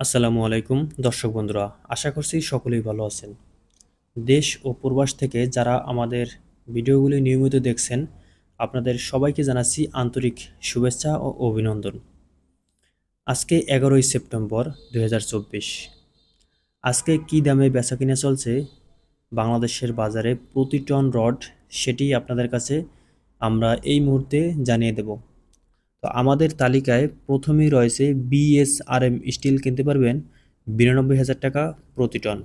আসসালামু আলাইকুম দর্শক বন্ধুরা, আশা করছি সকলেই ভালো আছেন। দেশ ও প্রবাস থেকে যারা আমাদের ভিডিওগুলি নিয়মিত দেখছেন, আপনাদের সবাইকে জানাচ্ছি আন্তরিক শুভেচ্ছা ও অভিনন্দন। আজকে 11ই সেপ্টেম্বর 2024। আজকে কী দামে বেচাকেনা চলছে বাংলাদেশের বাজারে প্রতি টন রড, সেটি আপনাদের কাছে আমরা এই মুহূর্তে জানিয়ে দেব। তো আমাদের তালিকায় প্রথমেই রয়েছে বিএসআরএম স্টিল, কিনতে পারবেন 92,000 টাকা প্রতি টন।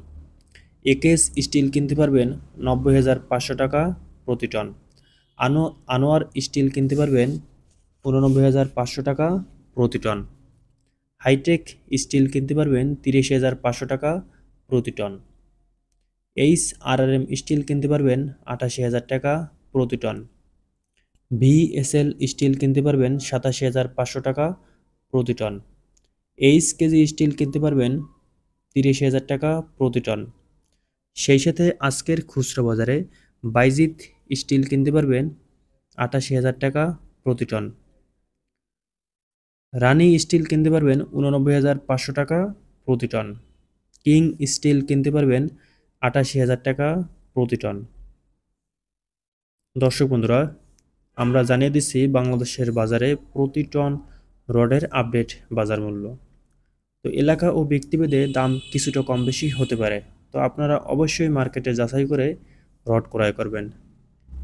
একেএস স্টিল কিনতে পারবেন 90,500 টাকা প্রতি টন। আনোয়ার স্টিল কিনতে পারবেন 89,500 টাকা প্রতি টন। হাইটেক স্টিল কিনতে পারবেন 30,500 টাকা প্রতি টন। এইচআরআরএম স্টিল কিনতে পারবেন 88,000 টাকা প্রতি টন। ভিএসএল স্টিল কিনতে পারবেন 87,500 টাকা প্রতি টন। এইচকেজি স্টিল কিনতে পারবেন 30,000 টাকা প্রতি টন। সেই সাথে আজকের খুচরা বাজারে বাইজিৎ স্টিল কিনতে পারবেন 88,000 টাকা প্রতি টন। রানি স্টিল কিনতে পারবেন 89,500 টাকা প্রতি টন। কিং স্টিল কিনতে পারবেন 88,000 টাকা প্রতি টন। দর্শক বন্ধুরা, আমরা জানিয়ে দিচ্ছি বাংলাদেশের বাজারে প্রতি টন রডের আপডেট বাজার মূল্য। তো এলাকা ও ব্যক্তিভেদে দাম কিছুটা কম বেশি হতে পারে, তো আপনারা অবশ্যই মার্কেটে যাচাই করে রড ক্রয় করবেন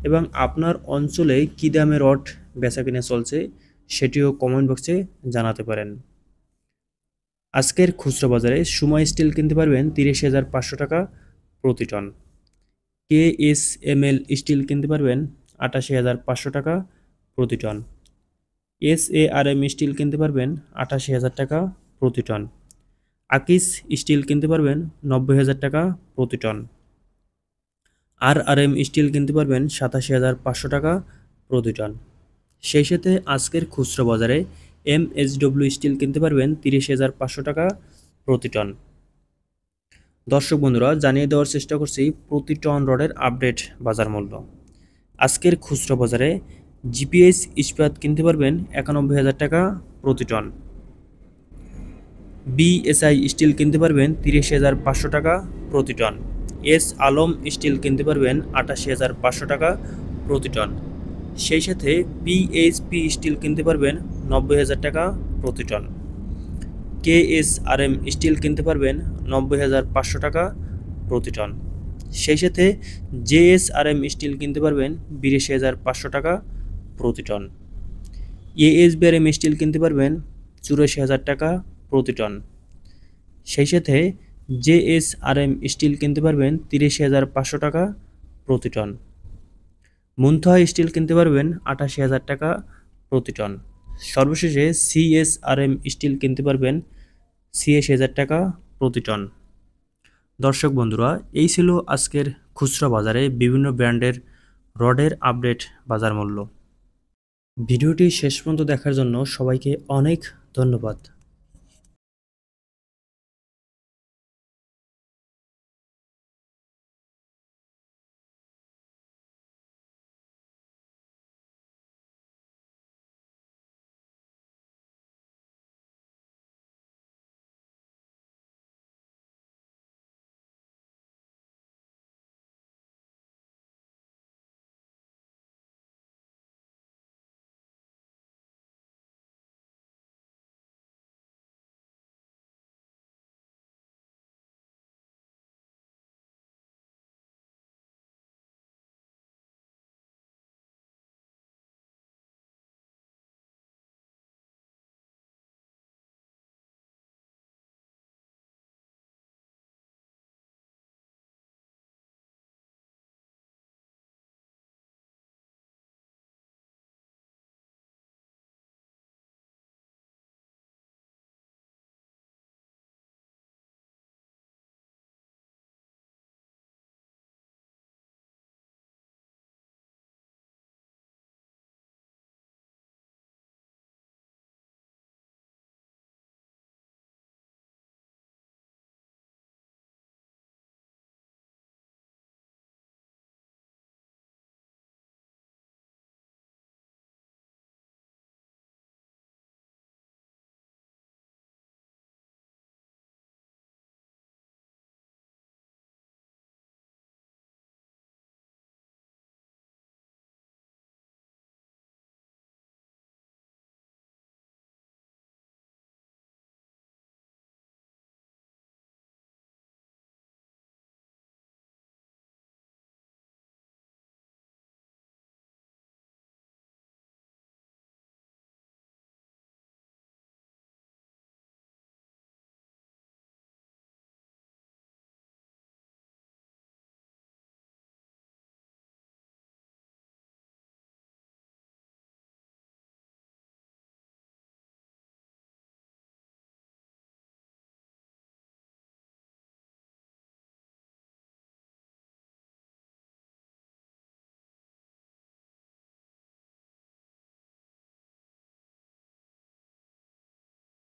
এবং আপনার অঞ্চলে কী দামে রড বেচাকেনা চলছে সেটিও কমেন্ট বক্সে জানাতে পারেন। আজকের খুচরা বাজারে সুমা স্টিল কিনতে পারবেন 30,500 টাকা প্রতি টন। কেএসএমএল স্টিল কিনতে পারবেন 88,500 টাকা প্রতি টন। এসএআরএম স্টিল কিনতে পারবেন 88,000 টাকা প্রতি টন। আকিস স্টিল কিনতে পারবেন 90,000 টাকা প্রতি টন। আরআরএম স্টিল কিনতে পারবেন 87,500 টাকা প্রতি টন। সেই সাথে আজকের খুচরা বাজারে এমএসডব্লিউ স্টিল কিনতে পারবেন 30,500 টাকা প্রতি টন। দর্শক বন্ধুরা, জানিয়ে দেওয়ার চেষ্টা করছি প্রতি টন রডের আপডেট বাজার মূল্য। আজকের খুচরা বাজারে জিপিএস ইস্পাত কিনতে পারবেন 91,000 টাকা প্রতি টন। বিএসআই স্টিল কিনতে পারবেন 30,500 টাকা প্রতি টন। এস আলম স্টিল কিনতে পারবেন 88,500 টাকা প্রতি টন। সেই সাথে পিএইচপি স্টিল কিনতে পারবেন 90,000 টাকা প্রতি টন। কেএসআরএম স্টিল কিনতে পারবেন 90,500 টাকা প্রতি টন। সেই সাথে জেএসআরএম স্টিল কিনতে পারবেন 82,500 টাকা প্রতি টন। এএসবিআরএম স্টিল কিনতে পারবেন 84,000 টাকা প্রতি টন। সেই সাথে জেএসআরএম স্টিল কিনতে পারবেন 30,500 টাকা প্রতি টন। মুনথা স্টিল কিনতে পারবেন 88,000 টাকা প্রতি টন। সর্বশেষে সিএসআরএম স্টিল কিনতে পারবেন 86,000 টাকা প্রতি টন। দর্শক বন্ধুরা, এই ছিল আজকের খুচরা বাজারে বিভিন্ন ব্র্যান্ডের রডের আপডেট বাজার মূল্য। ভিডিওটি শেষ পর্যন্ত দেখার জন্য সবাইকে অনেক ধন্যবাদ।